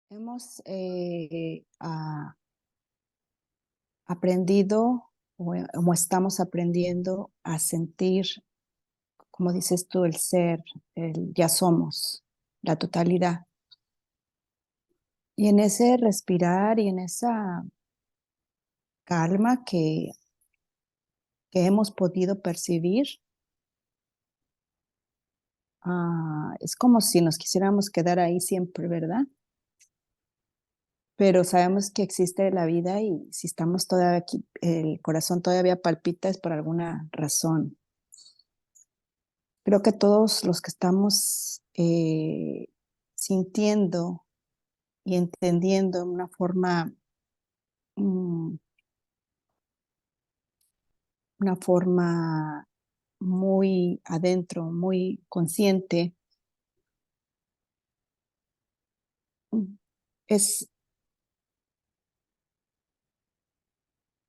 Hemos aprendido o estamos aprendiendo a sentir, como dices tú, el ser, el ya somos, la totalidad. Y en ese respirar y en esa calma que hemos podido percibir, es como si nos quisiéramos quedar ahí siempre, ¿verdad? Pero sabemos que existe la vida y si estamos todavía aquí, el corazón todavía palpita es por alguna razón. Creo que todos los que estamos sintiendo y entendiendo de una forma, mm, una forma muy adentro, muy consciente, mm, es,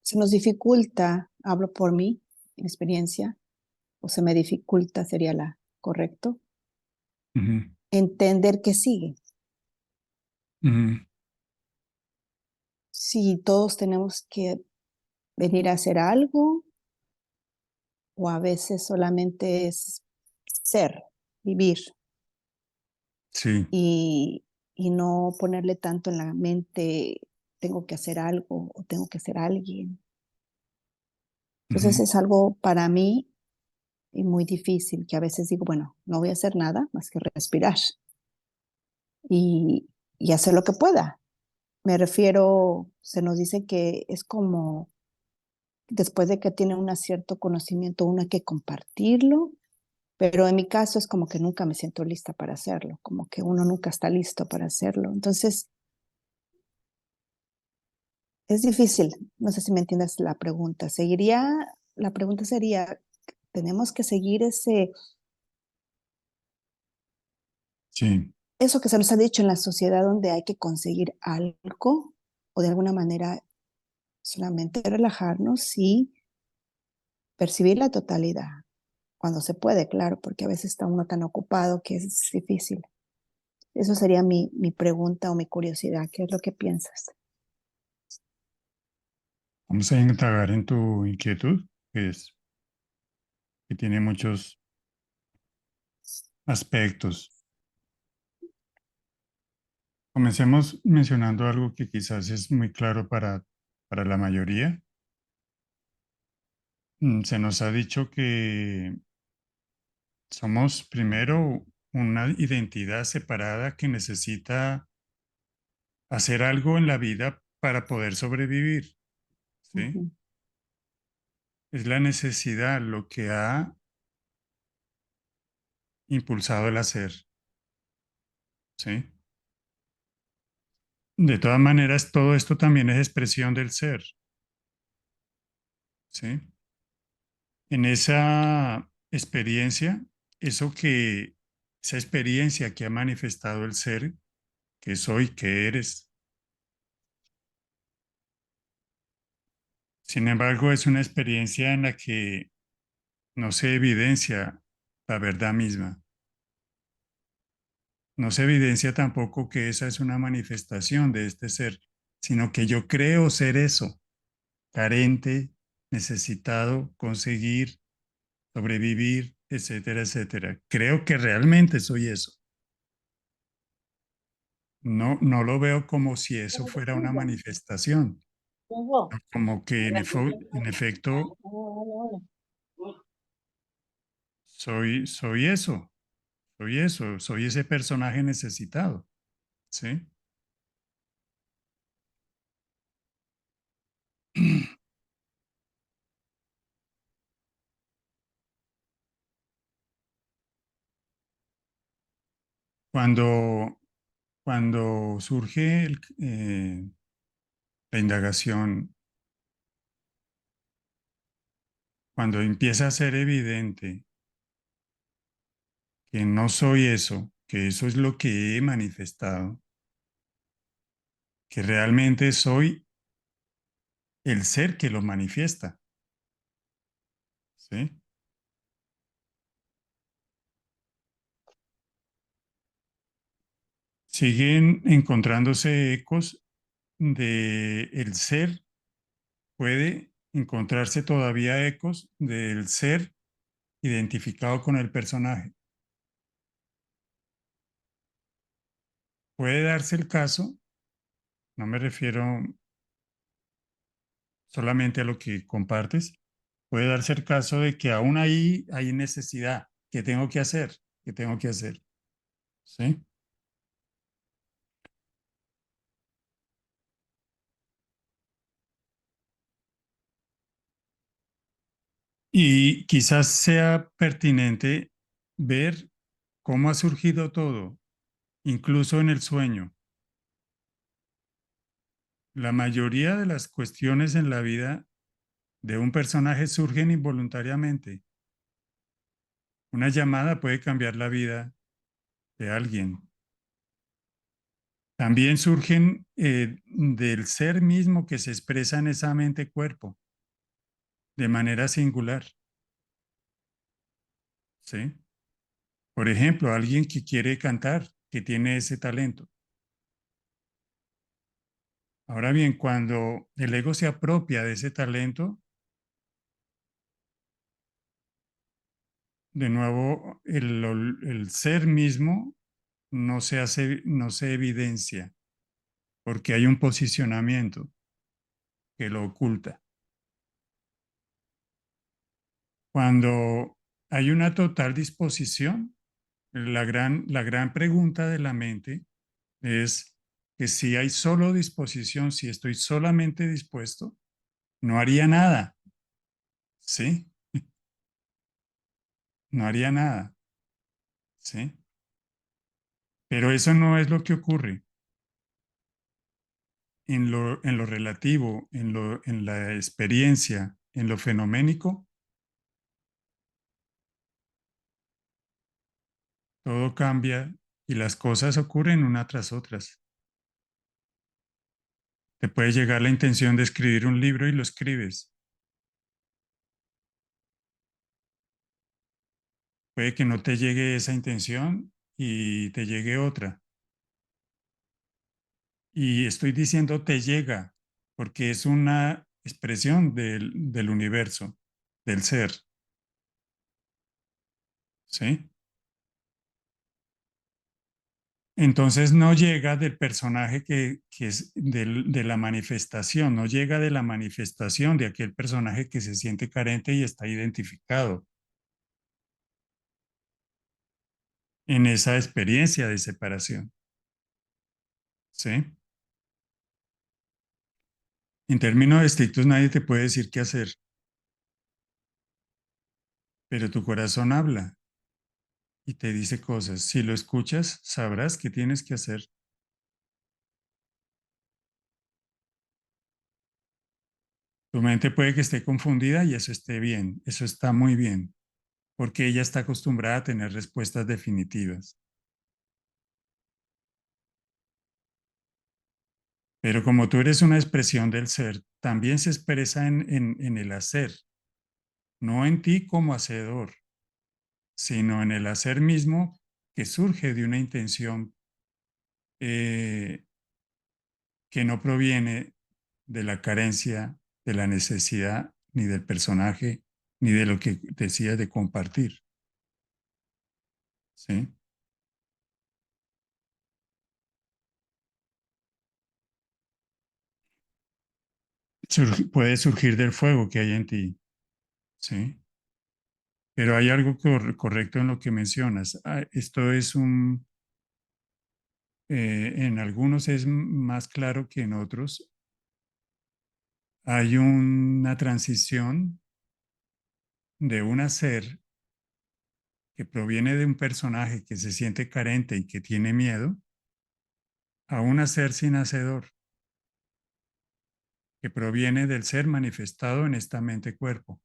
se nos dificulta, hablo por mí, en experiencia, o se me dificulta, sería la correcto, Ujú, entender que sigue. ujú. Si todos tenemos que venir a hacer algo, o a veces solamente es ser, vivir Sí. y no ponerle tanto en la mente, tengo que hacer algo o tengo que ser alguien. Entonces Ujú, es algo para mí y muy difícil, que a veces digo, bueno, no voy a hacer nada más que respirar y, y hacer lo que pueda. Me refiero, se nos dice que es como después de que tiene un cierto conocimiento, uno hay que compartirlo. Pero en mi caso es como que nunca me siento lista para hacerlo, como que uno nunca está listo para hacerlo. Entonces, es difícil. No sé si me entiendes la pregunta. La pregunta sería, ¿tenemos que seguir sí. eso que se nos ha dicho en la sociedad donde hay que conseguir algo o de alguna manera solamente relajarnos y percibir la totalidad? Cuando se puede, claro, porque a veces está uno tan ocupado que es difícil. Eso sería mi pregunta o mi curiosidad. ¿Qué es lo que piensas? Vamos a indagar en tu inquietud, que tiene muchos aspectos. Comencemos mencionando algo que quizás es muy claro para la mayoría. Se nos ha dicho que somos primero una identidad separada que necesita hacer algo en la vida para poder sobrevivir, ¿sí? Ujú, Es la necesidad lo que ha impulsado el hacer, ¿sí? De todas maneras, todo esto también es expresión del ser, ¿sí? En esa experiencia, esa experiencia que ha manifestado el ser, que soy, que eres, sin embargo, es una experiencia en la que no se evidencia la verdad misma. No se evidencia tampoco que esa es una manifestación de este ser, sino que yo creo ser eso, carente, necesitado, conseguir, sobrevivir, etcétera, etcétera. Creo que realmente soy eso. No, no lo veo como si eso fuera una manifestación, como que en efecto soy eso, soy ese personaje necesitado, ¿sí? Cuando, cuando surge la indagación, cuando empieza a ser evidente que no soy eso, que eso es lo que he manifestado, que realmente soy el ser que lo manifiesta, ¿sí? siguen encontrándose ecos de el ser, puede encontrarse todavía ecos del ser identificado con el personaje. Puede darse el caso, no me refiero solamente a lo que compartes, puede darse el caso de que aún ahí hay necesidad, que tengo que hacer, que tengo que hacer, ¿sí? Y quizás sea pertinente ver cómo ha surgido todo, incluso en el sueño. La mayoría de las cuestiones en la vida de un personaje surgen involuntariamente. Una llamada puede cambiar la vida de alguien. También surgen del ser mismo que se expresa en esa mente-cuerpo de manera singular, ¿sí? Por ejemplo, alguien que quiere cantar, que tiene ese talento. Ahora bien, cuando el ego se apropia de ese talento, de nuevo el ser mismo no se evidencia porque hay un posicionamiento que lo oculta. Cuando hay una total disposición, la gran pregunta de la mente es que si hay solo disposición, si estoy solamente dispuesto, no haría nada, ¿sí? No haría nada, ¿sí? Pero eso no es lo que ocurre. En lo relativo, en la experiencia, en lo fenoménico, todo cambia y las cosas ocurren una tras otras. Te puede llegar la intención de escribir un libro y lo escribes. Puede que no te llegue esa intención y te llegue otra. Y estoy diciendo te llega porque es una expresión del universo, del ser, ¿sí? Entonces no llega del personaje que es de la manifestación, no llega de la manifestación de aquel personaje que se siente carente y está identificado en esa experiencia de separación, ¿sí? En términos estrictos nadie te puede decir qué hacer, pero tu corazón habla y te dice cosas. Si lo escuchas, sabrás qué tienes que hacer. Tu mente puede que esté confundida y eso esté bien, eso está muy bien, porque ella está acostumbrada a tener respuestas definitivas. Pero como tú eres una expresión del ser, también se expresa en el hacer, no en ti como hacedor, sino en el hacer mismo que surge de una intención eh, que no proviene de la carencia, de la necesidad, ni del personaje, ni de lo que decías de compartir. ¿Sí? Puede surgir del fuego que hay en ti. ¿Sí? Pero hay algo correcto en lo que mencionas. Esto es en algunos es más claro que en otros. Hay una transición de un hacer que proviene de un personaje que se siente carente y que tiene miedo a un hacer sin hacedor que proviene del ser manifestado en esta mente-cuerpo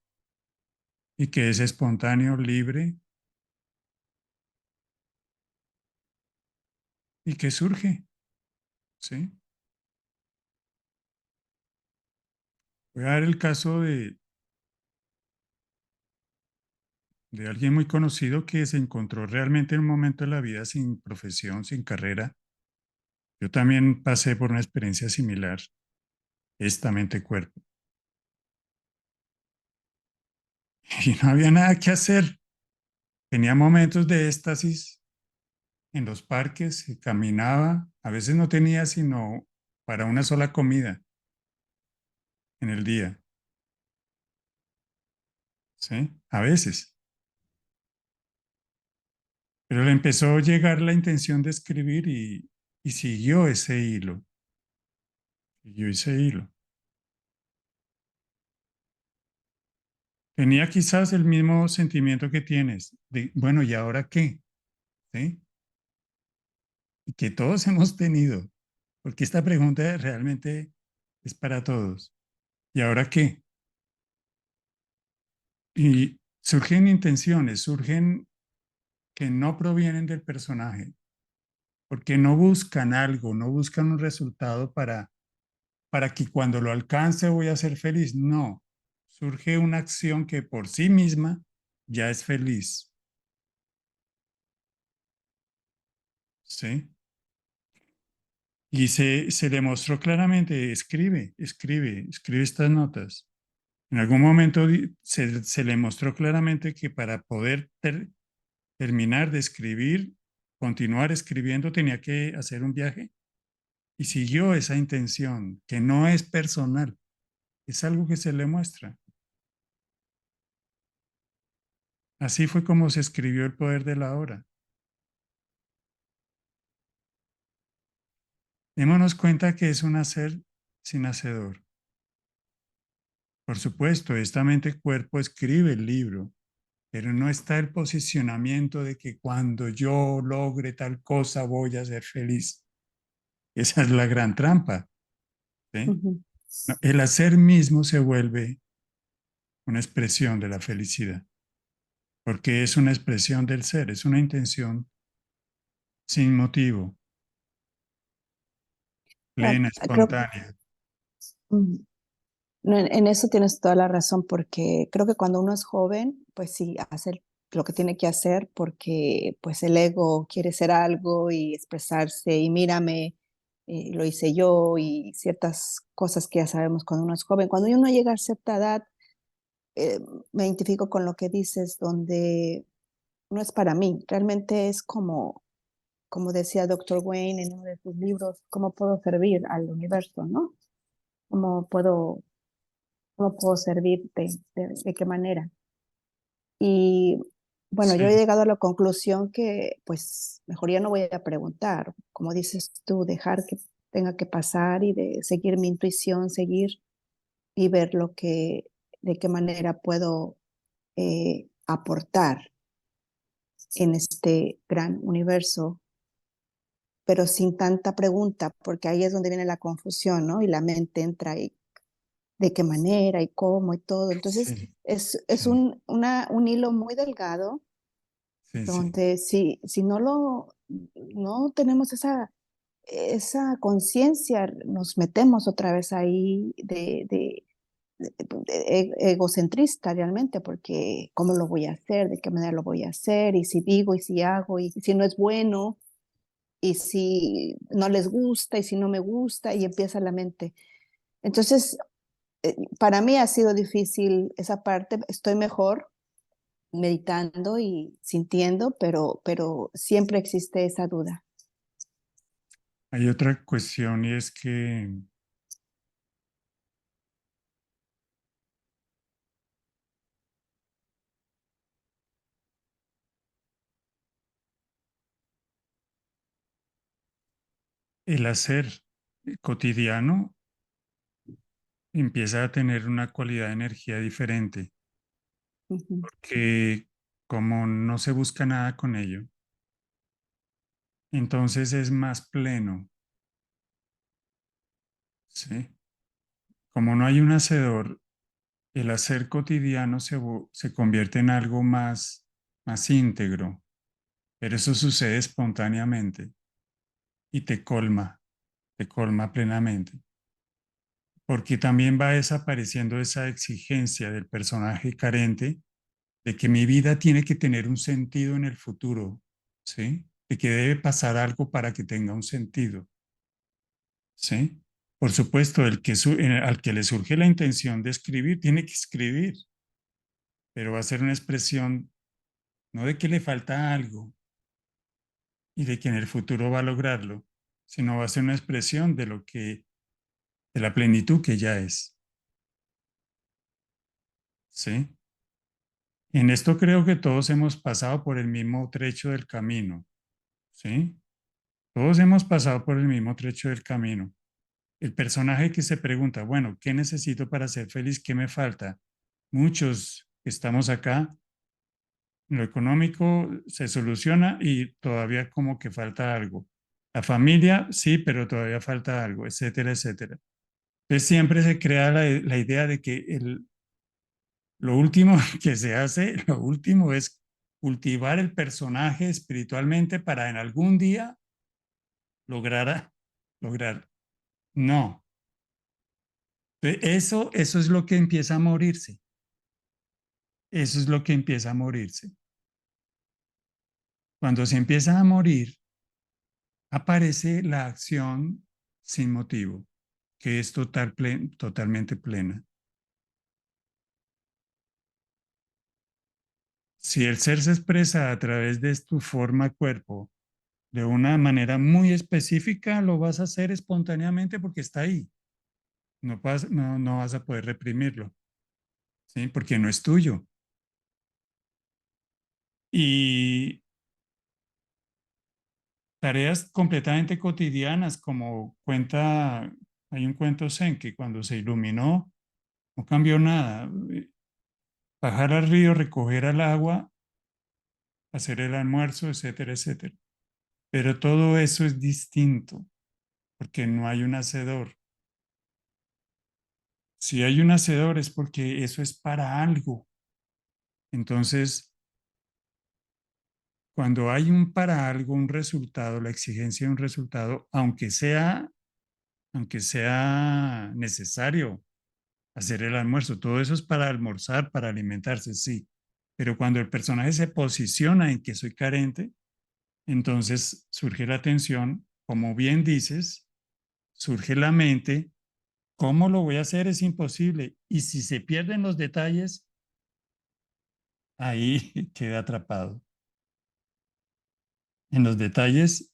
y que es espontáneo, libre y que surge. ¿Sí? Voy a dar el caso de alguien muy conocido que se encontró realmente en un momento de la vida sin profesión, sin carrera, Yo también pasé por una experiencia similar, esta mente-cuerpo, y no había nada que hacer. Tenía momentos de éxtasis en los parques, caminaba, a veces no tenía sino para una sola comida en el día, ¿sí? A veces. Pero le empezó a llegar la intención de escribir y siguió ese hilo. Tenía quizás el mismo sentimiento que tienes, de, bueno, ¿y ahora qué? ¿Sí? Y que todos hemos tenido, porque esta pregunta realmente es para todos. ¿Y ahora qué? Y surgen intenciones, surgen que no provienen del personaje, porque no buscan algo, no buscan un resultado para que cuando lo alcance voy a ser feliz. No, surge una acción que por sí misma ya es feliz, ¿sí? Y se demostró claramente, escribe estas notas. En algún momento se le mostró claramente que para poder terminar de escribir, continuar escribiendo, tenía que hacer un viaje y siguió esa intención, que no es personal, es algo que se le muestra. Así fue como se escribió El poder de la hora. Démonos cuenta que es un hacer sin hacedor. Por supuesto, esta mente cuerpo escribe el libro, pero no está el posicionamiento de que cuando yo logre tal cosa voy a ser feliz. Esa es la gran trampa, ¿sí? Ujú. No, el hacer mismo se vuelve una expresión de la felicidad, porque es una expresión del ser, es una intención sin motivo, Ah, plena, creo, espontánea. mm, no, en eso tienes toda la razón, porque creo que cuando uno es joven, pues sí, hace lo que tiene que hacer porque pues el ego quiere ser algo y expresarse y mírame, lo hice yo y ciertas cosas que ya sabemos cuando uno es joven. Cuando uno llega a cierta edad, eh, me identifico con lo que dices, donde no es para mí, realmente es como decía Doctor Wayne en uno de sus libros, ¿cómo puedo servir al universo, no? ¿Cómo cómo puedo servirte? De qué manera? Y bueno, yo he Sí, llegado a la conclusión que pues mejor ya no voy a preguntar, como dices tú, dejar que tenga que pasar y de seguir mi intuición, seguir y ver de qué manera puedo aportar en este gran universo, pero sin tanta pregunta, porque ahí es donde viene la confusión, ¿no? Y la mente entra y de qué manera y cómo y todo. Entonces, sí, es sí, un hilo muy delgado sí, sí, donde si no tenemos esa conciencia, nos metemos otra vez ahí egocentrista realmente, porque ¿cómo lo voy a hacer? ¿De qué manera lo voy a hacer? Y si digo, y si hago, y si no es bueno, y si no les gusta, y si no me gusta, y empieza la mente. Entonces, para mí ha sido difícil esa parte, estoy mejor meditando y sintiendo, pero siempre existe esa duda. hay otra cuestión y es que el hacer cotidiano empieza a tener una cualidad de energía diferente, Ujú. que como no se busca nada con ello, entonces es más pleno, ¿sí? Como no hay un hacedor, el hacer cotidiano se convierte en algo más íntegro, pero eso sucede espontáneamente y te colma plenamente, porque también va desapareciendo esa exigencia del personaje carente de que mi vida tiene que tener un sentido en el futuro, ¿sí? De que debe pasar algo para que tenga un sentido. ¿sí? Por supuesto, al que le surge la intención de escribir, tiene que escribir, pero va a ser una expresión no de que le falta algo y de que en el futuro va a lograrlo, sino va a ser una expresión de de la plenitud que ya es, ¿sí? En esto creo que todos hemos pasado por el mismo trecho del camino, ¿sí? Todos hemos pasado por el mismo trecho del camino. El personaje que se pregunta, bueno, ¿qué necesito para ser feliz? ¿Qué me falta? Muchos que estamos acá, lo económico se soluciona y todavía como que falta algo. La familia, sí, pero todavía falta algo, etcétera, etcétera. Entonces siempre se crea la idea de que lo último que se hace, lo último es cultivar el personaje espiritualmente para en algún día lograr, lograr. No, eso es lo que empieza a morirse. Eso es lo que empieza a morirse. Cuando se empieza a morir, aparece la acción sin motivo, que es totalmente plena. Si el ser se expresa a través de tu forma cuerpo de una manera muy específica, lo vas a hacer espontáneamente porque está ahí. No vas a poder reprimirlo, ¿sí? Porque no es tuyo. Y tareas completamente cotidianas, como hay un cuento zen que cuando se iluminó no cambió nada. Bajar al río, recoger el agua, hacer el almuerzo, etcétera, etcétera. Pero todo eso es distinto porque no hay un hacedor. Si hay un hacedor es porque eso es para algo. Entonces, cuando hay un para algo, un resultado, la exigencia de un resultado, aunque sea necesario hacer el almuerzo, todo eso es para almorzar, para alimentarse, sí. Pero cuando el personaje se posiciona en que soy carente, entonces surge la tensión, como bien dices, surge la mente, ¿cómo lo voy a hacer? Es imposible. Y si se pierden los detalles, ahí queda atrapado. En los detalles,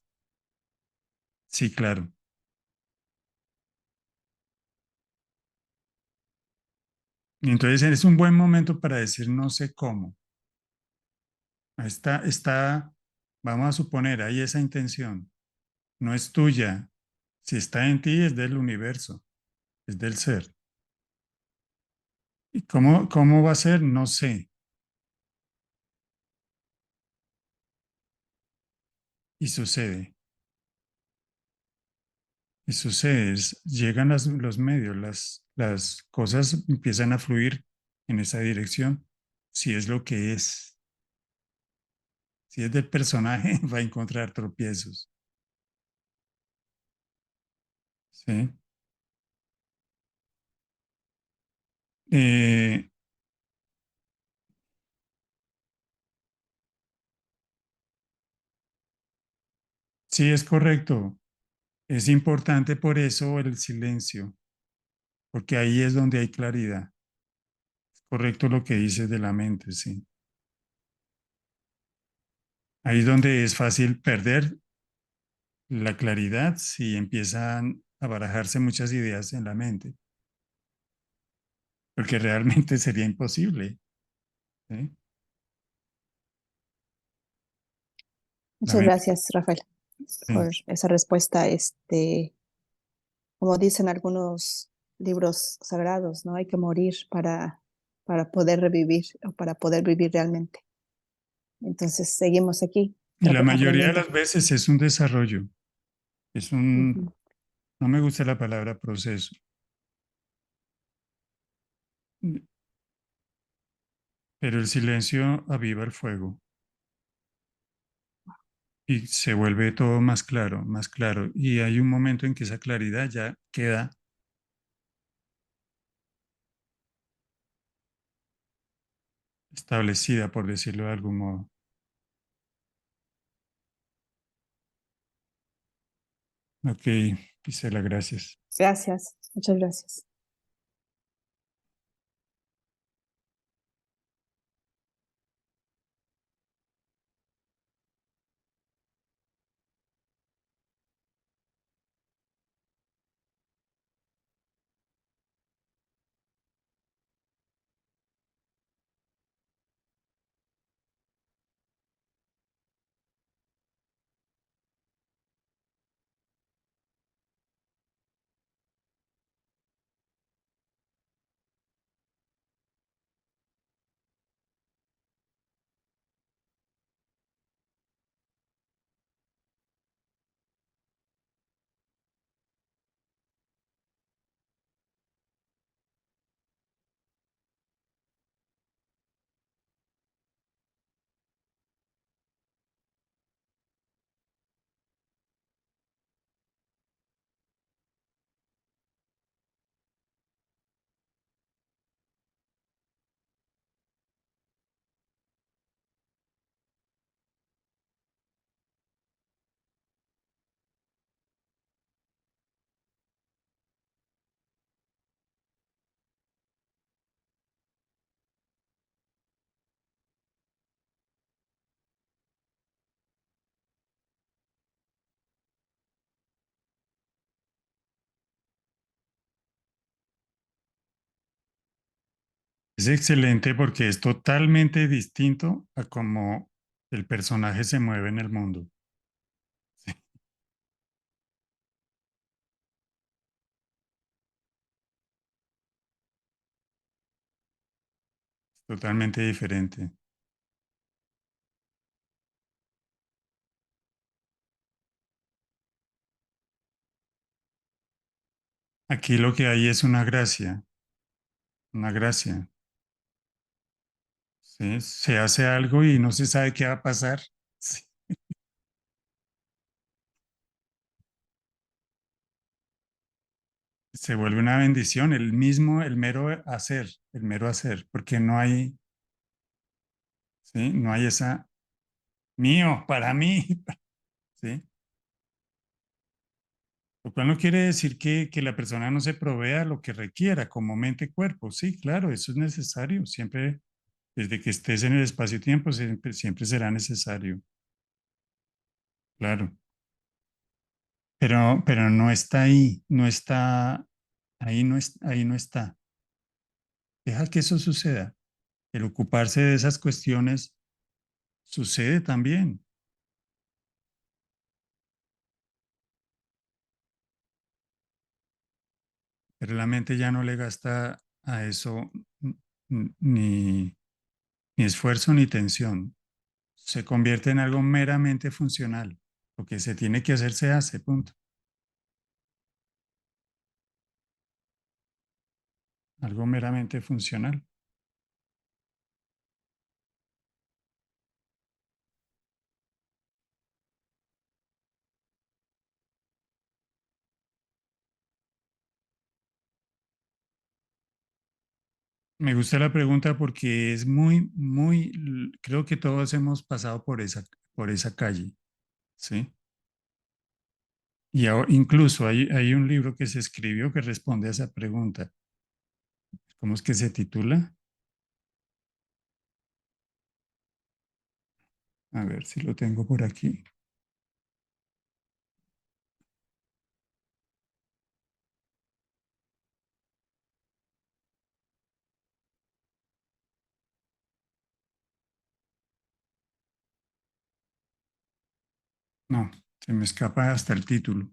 sí, claro. Y entonces es un buen momento para decir no sé cómo. Vamos a suponer, hay esa intención. No es tuya. Si está en ti, es del universo, es del ser. ¿Y cómo va a ser? No sé. Y sucede. Y sucede. Llegan los medios, las cosas empiezan a fluir en esa dirección. Si es lo que es. Si es del personaje, va a encontrar tropiezos. ¿Sí? Eh, sí, es correcto. Es importante por eso el silencio, porque ahí es donde hay claridad. Es correcto lo que dices de la mente, sí. Ahí es donde es fácil perder la claridad si empiezan a barajarse muchas ideas en la mente, porque realmente sería imposible, ¿sí? La Muchas mente, gracias, Rafael, sí. por esa respuesta. Como dicen algunos libros sagrados, ¿no? Hay que morir para poder revivir o para poder vivir realmente. Entonces, seguimos aquí Y la mayoría de aprendiendo. las veces es un desarrollo, es un, Ujú. no me gusta la palabra proceso, pero el silencio aviva el fuego y se vuelve todo más claro, más claro. Y hay un momento en que esa claridad ya queda establecida, por decirlo de algún modo. Ok, Gisela, gracias. Gracias, muchas gracias. Es excelente porque es totalmente distinto a cómo el personaje se mueve en el mundo. Sí, es totalmente diferente. Aquí lo que hay es una gracia, una gracia. ¿Sí? Se hace algo y no se sabe qué va a pasar. Sí. Se vuelve una bendición, el mismo, el mero hacer, porque no hay, ¿sí? No hay esa mío, para mí, ¿sí? Lo cual no quiere decir que la persona no se provea lo que requiera como mente y cuerpo. Sí, claro, eso es necesario. Siempre, desde que estés en el espacio-tiempo, siempre será necesario. Claro. Pero no está ahí, no está, ahí no está. Deja que eso suceda. El ocuparse de esas cuestiones sucede también, pero la mente ya no le gasta a eso ni esfuerzo ni tensión. Se convierte en algo meramente funcional. Lo que se tiene que hacer se hace, punto. Algo meramente funcional. Me gusta la pregunta porque es creo que todos hemos pasado por esa calle, ¿sí? Y incluso hay un libro que se escribió que responde a esa pregunta. ¿Cómo es que se titula? A ver si lo tengo por aquí. No, se me escapa hasta el título.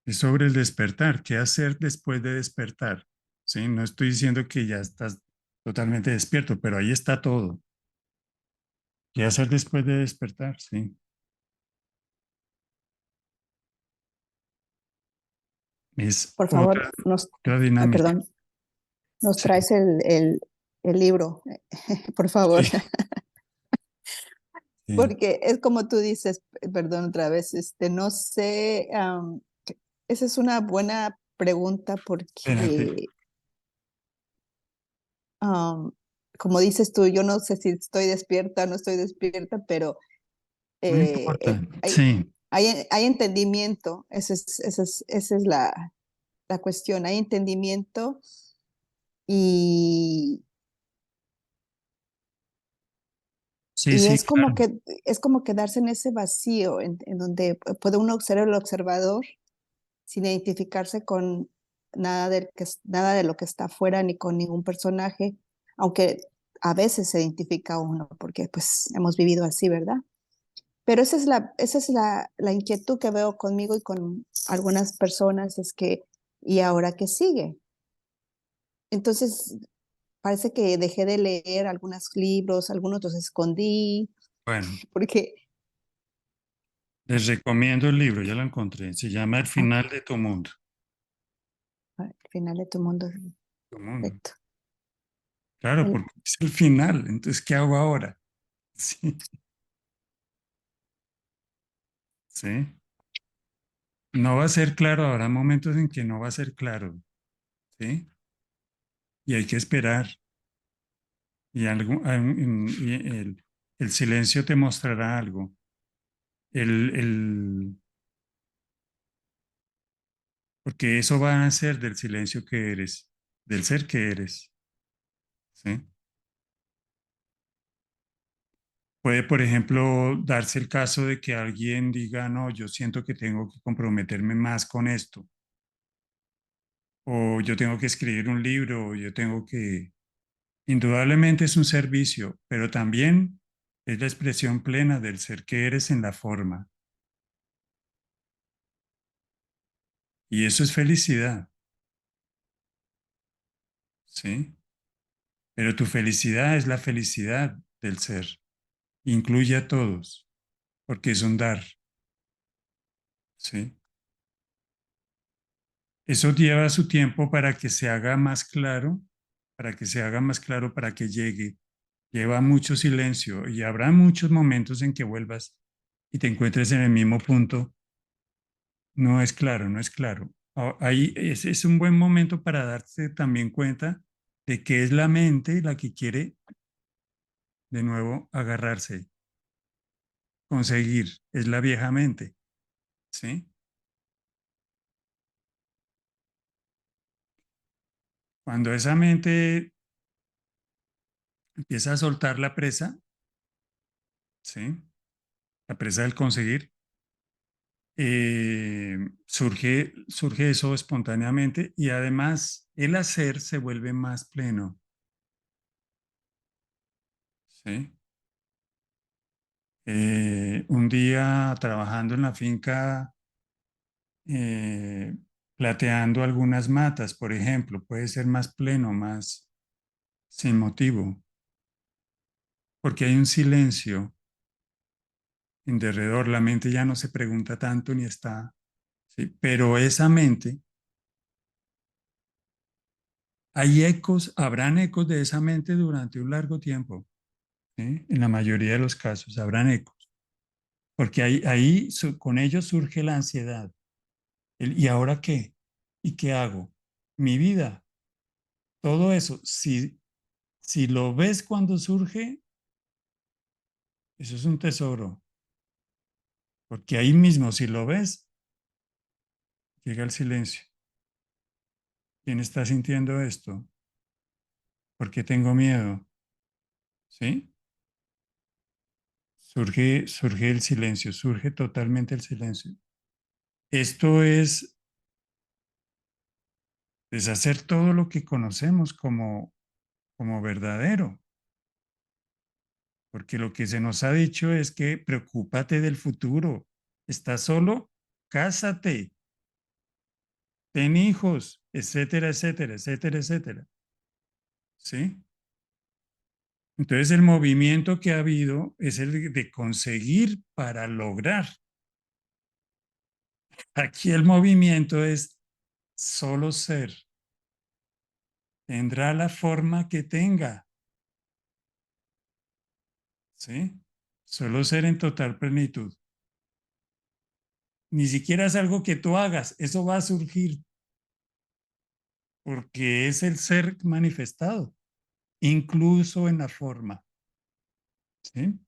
Es sobre el despertar. ¿Qué hacer después de despertar? ¿Sí? No estoy diciendo que ya estás totalmente despierto, pero ahí está todo. ¿Qué hacer después de despertar? Sí. Es Por favor, otra dinámica. perdón, nos Sí, traes el libro, por favor, sí, sí. porque es como tú dices, perdón otra vez, no sé, esa es una buena pregunta Espérate. porque, am, como dices tú, yo no sé si estoy despierta o no estoy despierta, pero No importa. Hay, Sí, hay entendimiento, esa es la cuestión, hay entendimiento y, sí, y sí, claro. es como quedarse en ese vacío en donde puede uno ser el observador sin identificarse con nada de lo que está afuera ni con ningún personaje, aunque a veces se identifica uno, porque pues hemos vivido así, ¿verdad? Pero esa es la inquietud que veo conmigo y con algunas personas, es que, ¿y ahora qué sigue? Entonces, parece que dejé de leer algunos libros, algunos los escondí, Bueno, porque les recomiendo el libro, ya lo encontré. Se llama El ah, final de tu mundo. al final de tu mundo, Tu mundo. perfecto. Claro, El- porque es el final. Entonces, ¿qué hago ahora? Sí, sí. No va a ser claro, habrá momentos en que no va a ser claro, ¿sí? Y hay que esperar. Y el silencio te mostrará algo. El, el, Porque eso va a ser del silencio que eres, del ser que eres, ¿sí? Puede, por ejemplo, darse el caso de que alguien diga, no, yo siento que tengo que comprometerme más con esto, o yo tengo que escribir un libro, o yo tengo que... Indudablemente es un servicio, pero también es la expresión plena del ser que eres en la forma. Y eso es felicidad, ¿sí? Pero tu felicidad es la felicidad del ser. Incluye a todos, porque es un dar, ¿sí? Eso lleva su tiempo para que se haga más claro, para que se haga más claro, para que llegue. Lleva mucho silencio y habrá muchos momentos en que vuelvas y te encuentres en el mismo punto. No es claro, no es claro. Ahí es un buen momento para darse también cuenta de que es la mente la que quiere de nuevo agarrarse, conseguir. Es la vieja mente, ¿sí? Cuando esa mente empieza a soltar la presa, ¿sí? La presa del conseguir, surge eso espontáneamente y además el hacer se vuelve más pleno, ¿sí? Un día trabajando en la finca, eh, plateando algunas matas, por ejemplo, puede ser más pleno, más sin motivo, porque hay un silencio en derredor, la mente ya no se pregunta tanto ni está, ¿sí? Pero esa mente, hay ecos, habrán ecos de esa mente durante un largo tiempo, ¿sí? En la mayoría de los casos habrán ecos, porque con ellos surge la ansiedad. ¿Y ahora qué? ¿Y qué hago? Mi vida, todo eso, si lo ves cuando surge, eso es un tesoro, porque ahí mismo, si lo ves, llega el silencio. ¿Quién está sintiendo esto? ¿Por qué tengo miedo? ¿Sí? Surge el silencio, surge totalmente el silencio. Esto es deshacer todo lo que conocemos como verdadero, porque lo que se nos ha dicho es que preocúpate del futuro. ¿Estás solo? Cásate, ten hijos, etcétera, etcétera, etcétera, etcétera. ¿Sí? Entonces el movimiento que ha habido es el de conseguir para lograr. Aquí el movimiento es solo ser. Tendrá la forma que tenga. ¿Sí? Solo ser en total plenitud. Ni siquiera es algo que tú hagas, eso va a surgir porque es el ser manifestado, incluso en la forma. ¿Sí?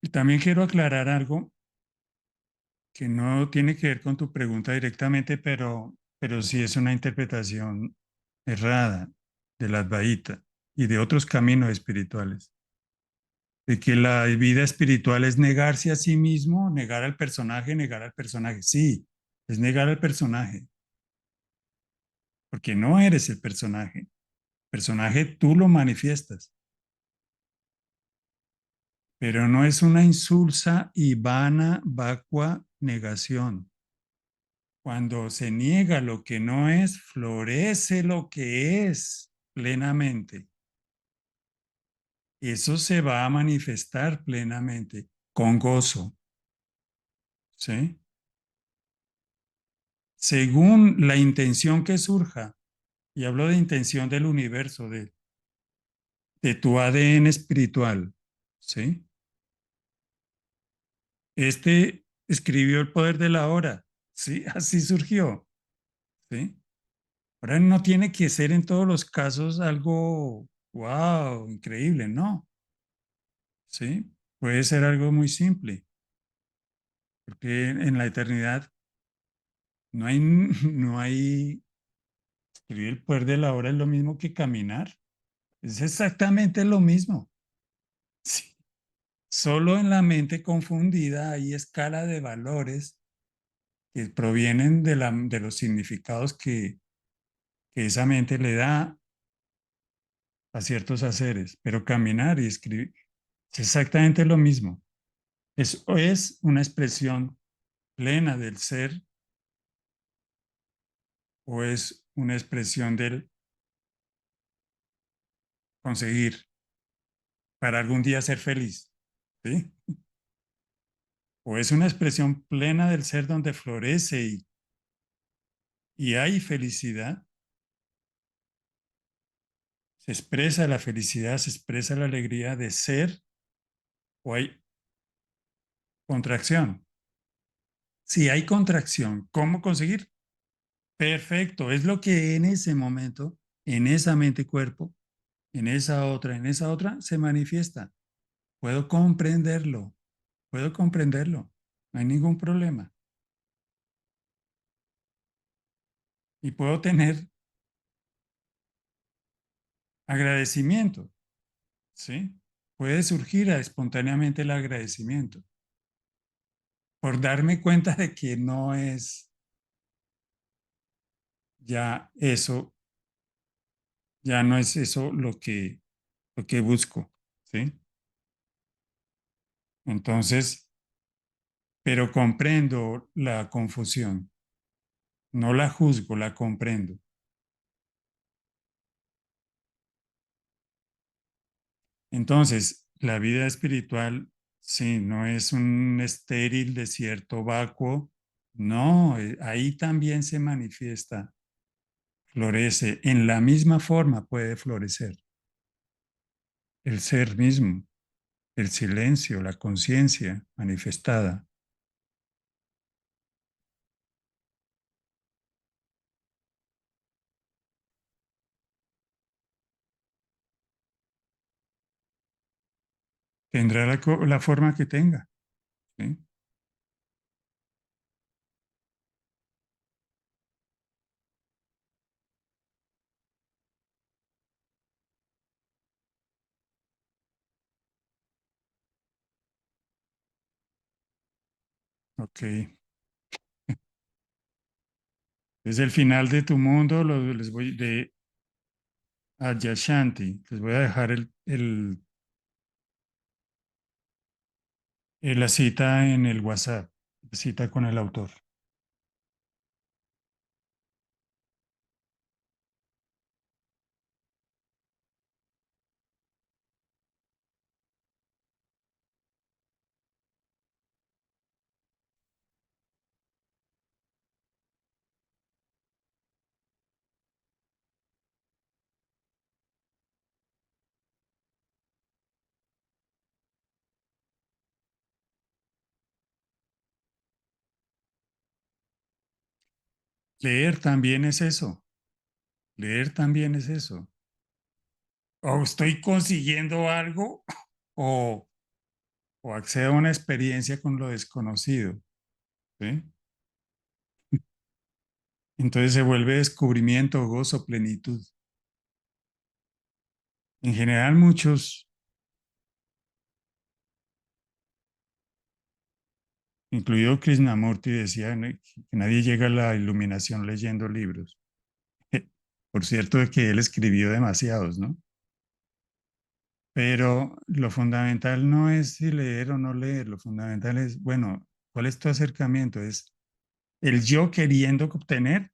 Y también quiero aclarar algo que no tiene que ver con tu pregunta directamente, pero sí es una interpretación errada de la Advaita y de otros caminos espirituales. De que la vida espiritual es negarse a sí mismo, negar al personaje, negar al personaje. Sí, es negar al personaje, porque no eres el personaje. El personaje tú lo manifiestas, pero no es una insulsa y vana, vacua negación. Cuando se niega lo que no es, florece lo que es plenamente. Eso se va a manifestar plenamente, con gozo, ¿sí? Según la intención que surja, y hablo de intención del universo, de tu ADN espiritual, ¿sí? Este escribió el poder de la hora, ¿sí? Así surgió, ¿sí? Ahora no tiene que ser en todos los casos algo, wow, increíble, no, ¿sí? Puede ser algo muy simple, porque en la eternidad no hay, no hay, escribir el poder de la hora es lo mismo que caminar, es exactamente lo mismo, ¿sí? Solo en la mente confundida hay escala de valores que provienen de los significados que esa mente le da a ciertos haceres, pero caminar y escribir es exactamente lo mismo. Es una expresión plena del ser o es una expresión del conseguir para algún día ser feliz, ¿sí? O es una expresión plena del ser donde florece y hay felicidad, se expresa la felicidad, se expresa la alegría de ser o hay contracción. Si hay contracción, ¿cómo conseguir? Perfecto, es lo que en ese momento, en esa mente cuerpo, en esa otra, se manifiesta. Puedo comprenderlo, puedo comprenderlo, no hay ningún problema. Y puedo tener agradecimiento, ¿sí? Puede surgir espontáneamente el agradecimiento por darme cuenta de que no es ya eso, ya no es eso lo que busco, ¿sí? Entonces, pero comprendo la confusión, no la juzgo, la comprendo. Entonces, la vida espiritual, sí, no es un estéril desierto vacuo, no, ahí también se manifiesta, florece, en la misma forma puede florecer el ser mismo, el silencio, la conciencia manifestada. Tendrá la forma que tenga, ¿sí? Ok. Desde el final de tu mundo, les voy de Adyashanti, les voy a dejar la cita en el WhatsApp, la cita con el autor. Leer también es eso, leer también es eso. O estoy consiguiendo algo o, o acceda a una experiencia con lo desconocido, ¿sí? Entonces se vuelve descubrimiento, gozo, plenitud. En general, muchos, incluido Krishnamurti, decían que nadie llega a la iluminación leyendo libros. Por cierto, de que él escribió demasiados, ¿no? Pero lo fundamental no es si leer o no leer, lo fundamental es, bueno, ¿cuál es tu acercamiento? ¿Es el yo queriendo obtener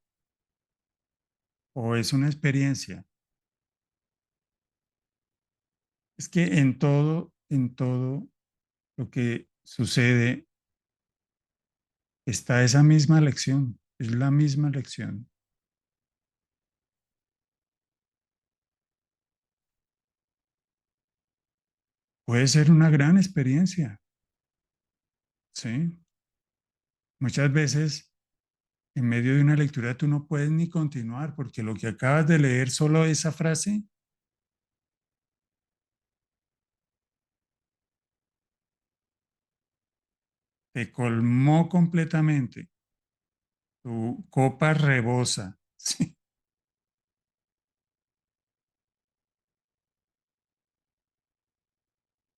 o es una experiencia? Es que en todo lo que sucede está esa misma lección, es la misma lección. Puede ser una gran experiencia, ¿sí? Muchas veces en medio de una lectura tú no puedes ni continuar porque lo que acabas de leer, solo esa frase, te colmó completamente. Tu copa rebosa, ¿sí?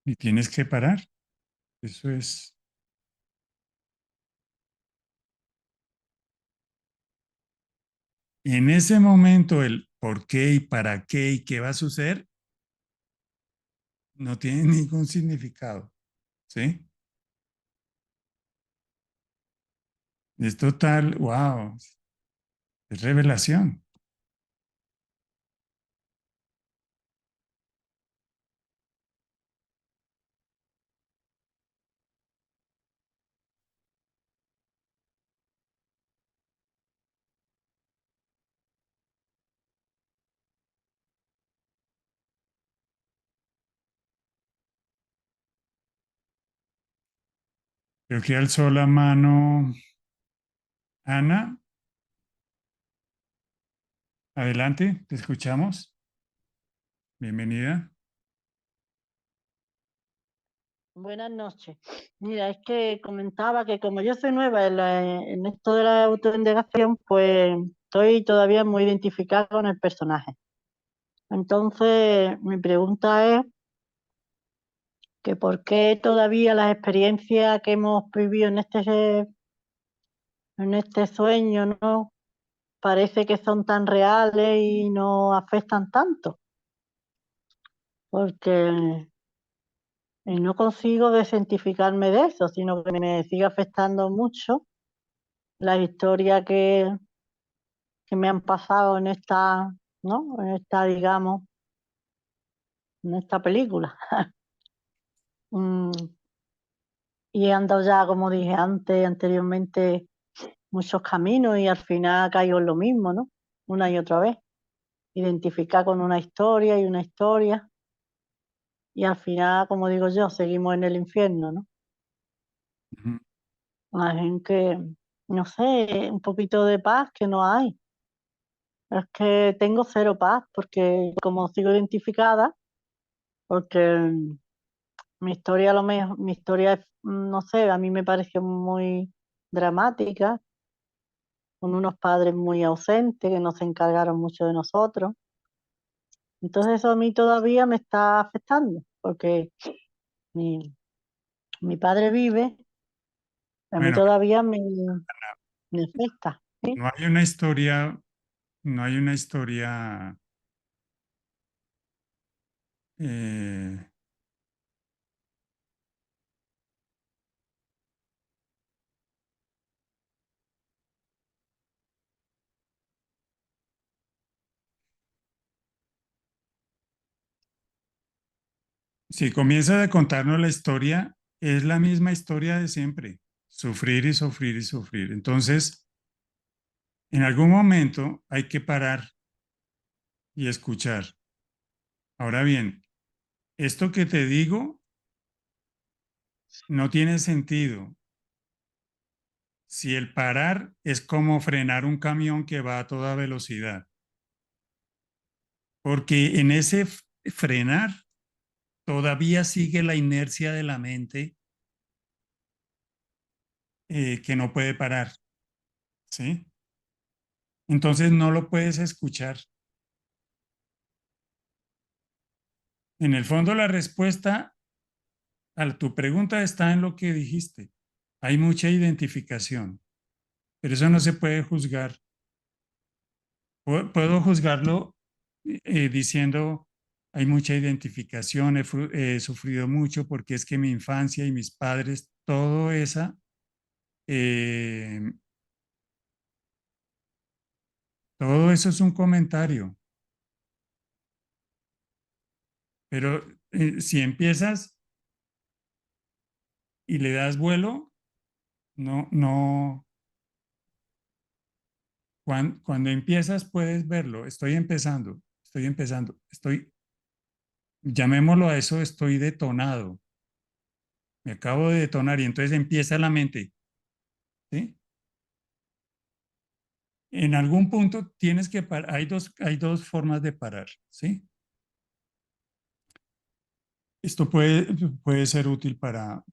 Y tienes que parar. Eso es. Y en ese momento el por qué y para qué y qué va a suceder no tiene ningún significado, ¿sí? Es total, wow, es revelación. Creo que alzó la mano Ana. Adelante, te escuchamos. Bienvenida. Buenas noches. Mira, es que comentaba que como yo soy nueva en esto de la autoindagación, pues estoy todavía muy identificada con el personaje. Entonces, mi pregunta es que por qué todavía las experiencias que hemos vivido en este sueño, ¿no? Parece que son tan reales y no afectan tanto, porque no consigo desidentificarme de eso, sino que me sigue afectando mucho la historia que me han pasado en esta, ¿no? En esta, digamos, en esta película. Mm, y he andado ya, como dije anteriormente, muchos caminos y al final caigo en lo mismo, ¿no? Una y otra vez. Identificar con una historia, y al final, como digo yo, seguimos en el infierno, ¿no? Ujú. Así que, no sé, un poquito de paz que no hay. Es que tengo cero paz porque como sigo identificada, porque mi historia, mi historia es, no sé, a mí me pareció muy dramática, con unos padres muy ausentes que no se encargaron mucho de nosotros. Entonces eso a mí todavía me está afectando, porque mi, mi padre vive, a mí Bueno, todavía me afecta, ¿sí? no hay una historia, no hay una historia eh, si comienzas a contarnos la historia, es la misma historia de siempre, sufrir y sufrir y sufrir. Entonces, en algún momento hay que parar y escuchar. Ahora bien, esto que te digo no tiene sentido si el parar es como frenar un camión que va a toda velocidad, porque en ese frenar todavía sigue la inercia de la mente que no puede parar, ¿sí? Entonces no lo puedes escuchar. En el fondo, la respuesta a tu pregunta está en lo que dijiste. Hay mucha identificación, pero eso no se puede juzgar. Puedo juzgarlo diciendo, hay mucha identificación, he sufrido mucho porque es que mi infancia y mis padres, eh, todo eso es un comentario. Pero si empiezas y le das vuelo, no, cuando empiezas puedes verlo. Estoy empezando, llamémoslo a eso, estoy detonado. Me acabo de detonar y entonces empieza la mente, ¿sí? En algún punto tienes que parar. Hay dos formas de parar, ¿sí? Esto puede ser útil para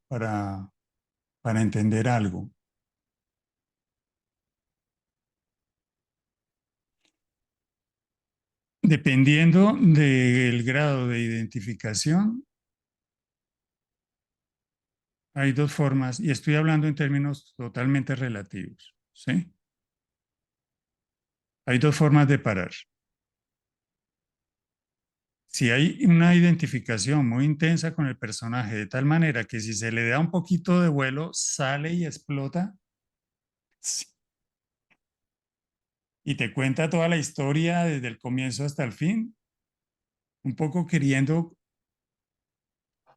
entender algo. Dependiendo del grado de identificación, hay dos formas, y estoy hablando en términos totalmente relativos, ¿sí? Hay dos formas de parar. Si hay una identificación muy intensa con el personaje, de tal manera que si se le da un poquito de vuelo, sale y explota, sí, y te cuenta toda la historia desde el comienzo hasta el fin, un poco queriendo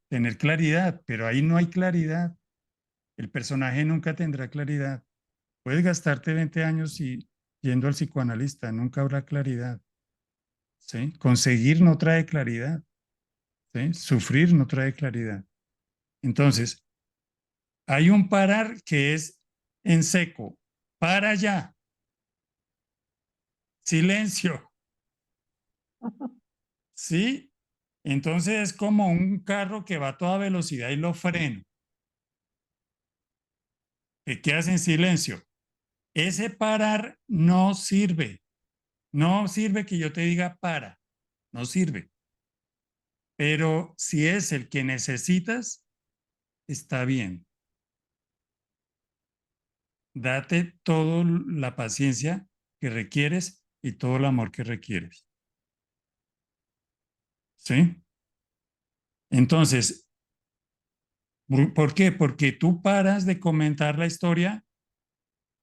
tener claridad, pero ahí no hay claridad. El personaje nunca tendrá claridad. Puedes gastarte 20 años yendo al psicoanalista, nunca habrá claridad, ¿sí? Conseguir no trae claridad, ¿sí? Sufrir no trae claridad. Entonces, hay un parar que es en seco. Para ya. Silencio. ¿Sí? Entonces es como un carro que va a toda velocidad y lo freno. Que quedas en silencio. Ese parar no sirve. No sirve que yo te diga para. No sirve. Pero si es el que necesitas, está bien. Date toda la paciencia que requieres y todo el amor que requieres. ¿Sí? Entonces, ¿por qué? Porque tú paras de comentar la historia,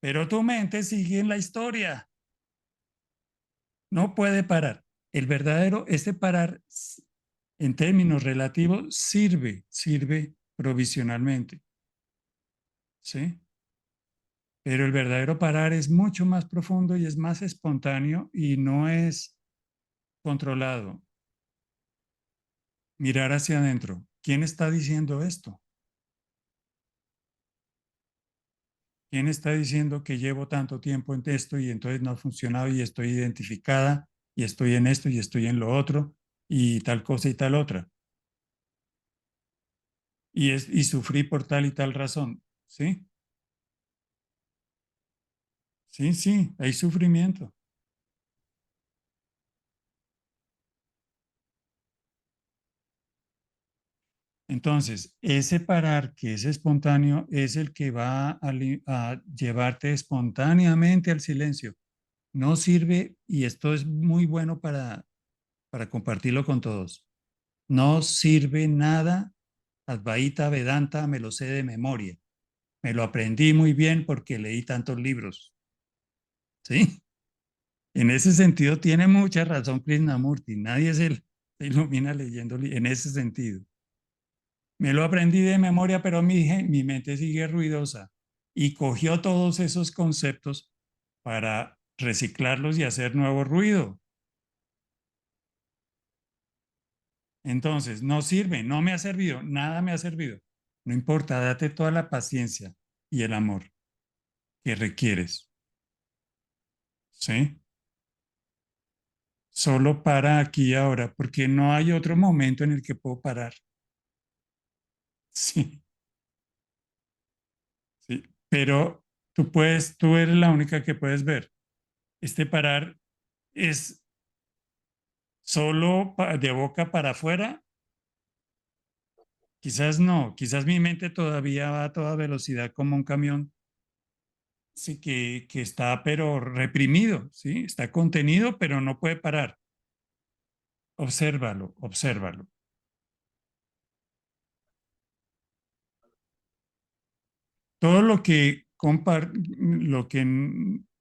pero tu mente sigue en la historia. No puede parar. Este parar, en términos relativos, sirve provisionalmente. ¿Sí? Pero el verdadero parar es mucho más profundo y es más espontáneo y no es controlado. Mirar hacia adentro. ¿Quién está diciendo esto? ¿Quién está diciendo que llevo tanto tiempo en esto y entonces no ha funcionado y estoy identificada y estoy en esto y estoy en lo otro y tal cosa y tal otra? Y sufrí por tal y tal razón. ¿Sí? Sí, sí, hay sufrimiento. Entonces, ese parar que es espontáneo es el que va a llevarte espontáneamente al silencio. No sirve, y esto es muy bueno para compartirlo con todos, no sirve nada, Advaita Vedanta me lo sé de memoria. Me lo aprendí muy bien porque leí tantos libros. ¿Sí? En ese sentido tiene mucha razón Krishnamurti. Nadie se ilumina leyendo en ese sentido. Me lo aprendí de memoria, pero mi mente sigue ruidosa y cogió todos esos conceptos para reciclarlos y hacer nuevo ruido. Entonces, no sirve, no me ha servido, nada me ha servido. No importa, date toda la paciencia y el amor que requieres. ¿Sí? Solo para aquí y ahora, porque no hay otro momento en el que puedo parar. Sí, sí. pero tú eres la única que puedes ver. Este parar es solo de boca para afuera. Quizás no, quizás mi mente todavía va a toda velocidad como un camión, sí, que está pero reprimido, ¿sí? Está contenido, pero no puede parar. Obsérvalo, obsérvalo. Todo lo que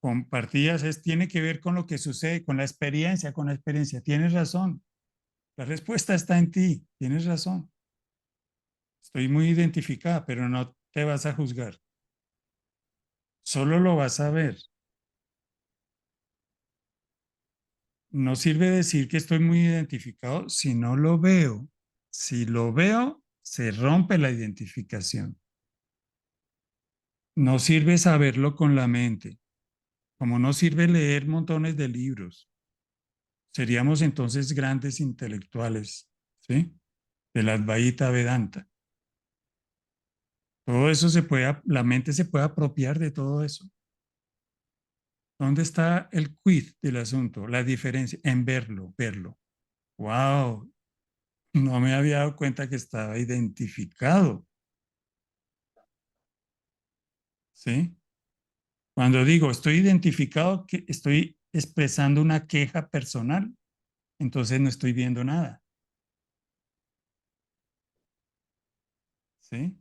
compartías tiene que ver con lo que sucede, con la experiencia, con la experiencia. Tienes razón. La respuesta está en ti. Tienes razón. Estoy muy identificada, pero no te vas a juzgar. Solo lo vas a ver. No sirve decir que estoy muy identificado si no lo veo. Si lo veo, se rompe la identificación. No sirve saberlo con la mente, como no sirve leer montones de libros. Seríamos entonces grandes intelectuales, ¿sí? De la Advaita Vedanta. Todo eso la mente se puede apropiar de todo eso. ¿Dónde está el quid del asunto? La diferencia en verlo, verlo. ¡Wow! No me había dado cuenta que estaba identificado, ¿sí? Cuando digo estoy identificado, que estoy expresando una queja personal, entonces no estoy viendo nada, ¿sí?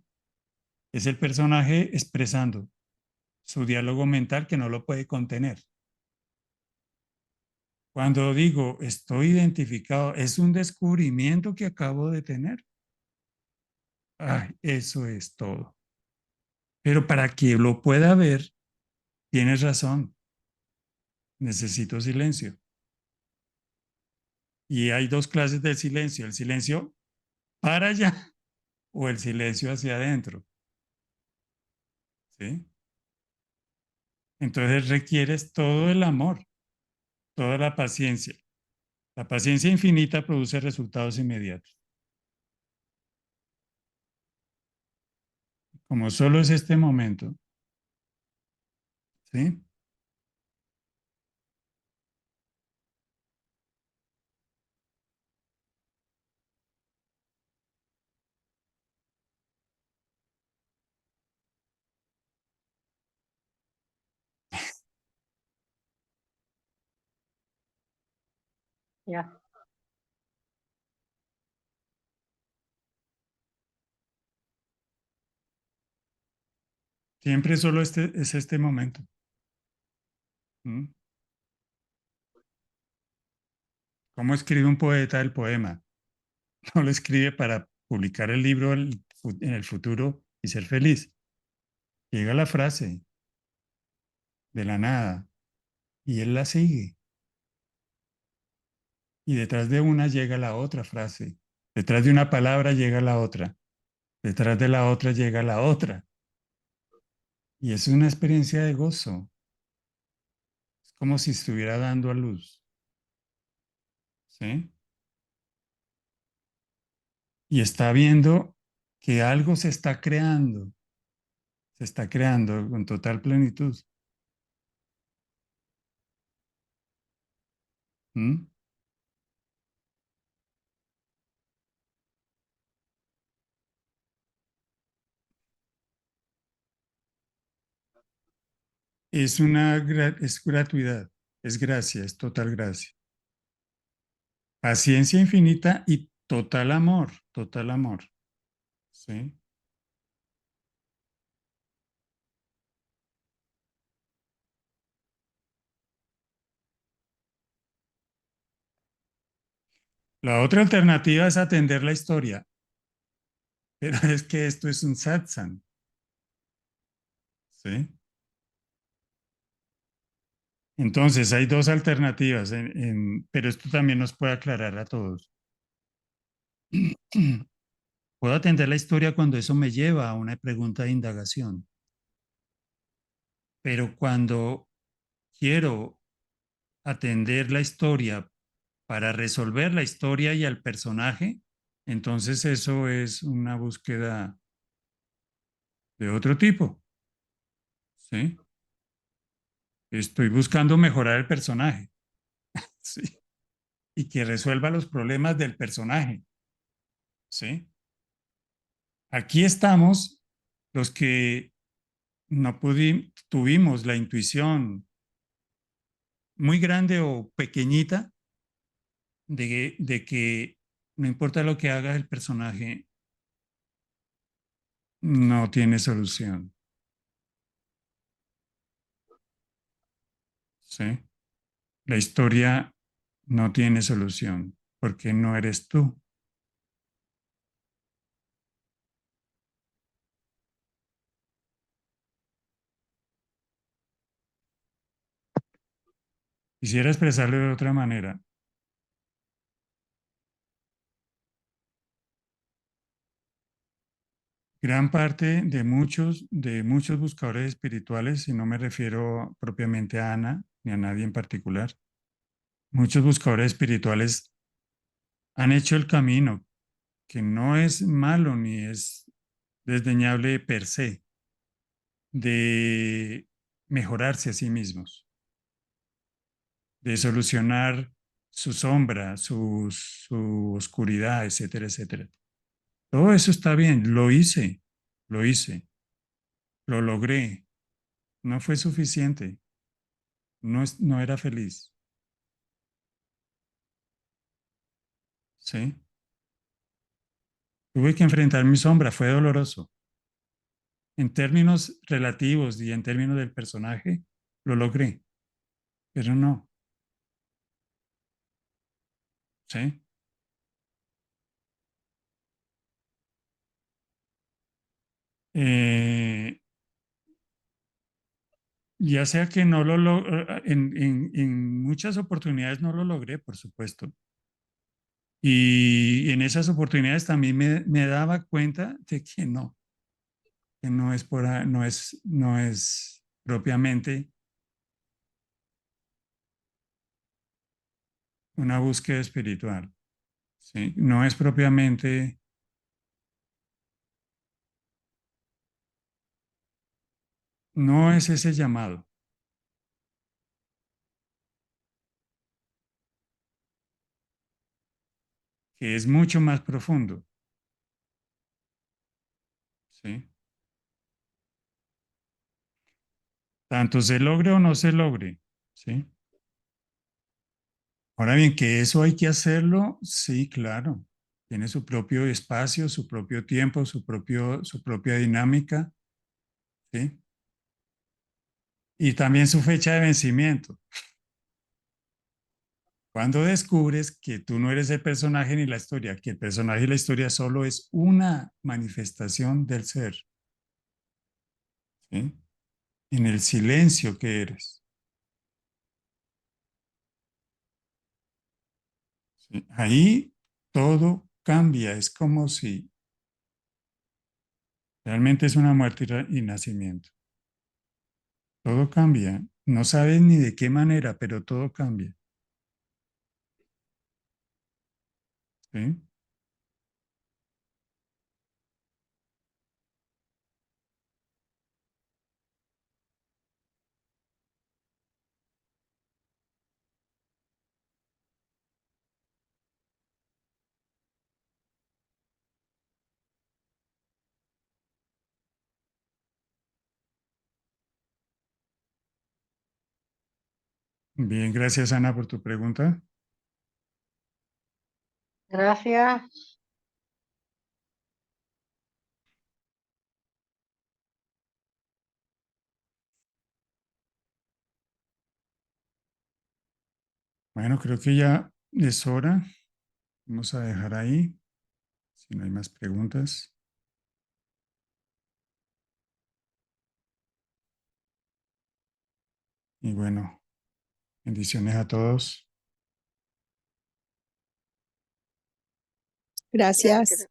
Es el personaje expresando su diálogo mental que no lo puede contener. Cuando digo estoy identificado, es un descubrimiento que acabo de tener. Ay, eso es todo. Pero para que lo pueda ver, tienes razón, necesito silencio. Y hay dos clases de silencio, el silencio para allá o el silencio hacia adentro, ¿sí? Entonces requieres todo el amor, toda la paciencia. La paciencia infinita produce resultados inmediatos. Como solo es este momento, ¿sí? Ya, Siempre solo es este momento. ¿Mm? ¿Cómo escribe un poeta el poema? No lo escribe para publicar el libro en el futuro y ser feliz. Llega la frase de la nada y él la sigue. Y detrás de una llega la otra frase. Detrás de una palabra llega la otra. Detrás de la otra llega la otra. Y es una experiencia de gozo. Es como si estuviera dando a luz. ¿Sí? Y está viendo que algo se está creando. Se está creando con total plenitud. ¿Mm? Es gratuidad, es gracia, es total gracia. Paciencia infinita y total amor, total amor. ¿Sí? La otra alternativa es atender la historia, pero es que esto es un satsang. ¿Sí? Entonces hay dos alternativas, pero esto también nos puede aclarar a todos. Puedo atender la historia cuando eso me lleva a una pregunta de indagación, pero cuando quiero atender la historia para resolver la historia y al personaje, entonces eso es una búsqueda de otro tipo. ¿sí? Estoy buscando mejorar el personaje, ¿sí? Y que resuelva los problemas del personaje, ¿sí? Aquí estamos los que no tuvimos la intuición muy grande o pequeñita de que no importa lo que haga el personaje, no tiene solución, ¿sí? La historia no tiene solución porque no eres tú. Quisiera expresarlo de otra manera. Gran parte de muchos buscadores espirituales, y no me refiero propiamente a Ana ni a nadie en particular, muchos buscadores espirituales han hecho el camino, que no es malo ni es desdeñable per se, de mejorarse a sí mismos, de solucionar su sombra, su oscuridad, etcétera, etcétera. Todo eso está bien, lo hice, lo logré, no fue suficiente, no era feliz, ¿sí? Tuve que enfrentar mi sombra, fue doloroso. En términos relativos y en términos del personaje, lo logré, pero no, ¿sí? Eh, ya sea que no en muchas oportunidades no lo logré, por supuesto. Y en esas oportunidades también me daba cuenta de que no es, no es propiamente una búsqueda espiritual, ¿sí? No es propiamente, no es ese llamado, que es mucho más profundo, ¿sí? Tanto se logre o no se logre, ¿sí? Ahora bien, que eso hay que hacerlo, sí, claro. Tiene su propio espacio, su propio tiempo, su propia dinámica, ¿sí? Y también su fecha de vencimiento. Cuando descubres que tú no eres el personaje ni la historia, que el personaje y la historia solo es una manifestación del ser, ¿sí? En el silencio que eres, ¿sí? Ahí todo cambia, es como si realmente es una muerte y nacimiento. Todo cambia. No sabes ni de qué manera, pero todo cambia, ¿sí? Bien, gracias Ana por tu pregunta. Gracias. Bueno, creo que ya es hora. Vamos a dejar ahí, si no hay más preguntas. Y bueno, bendiciones a todos. Gracias.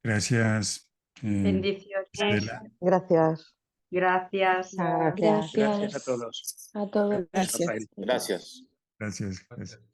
Gracias, Bendiciones. Estela. Gracias. Gracias. Gracias. Gracias a todos. Gracias. Rafael. Gracias. Gracias.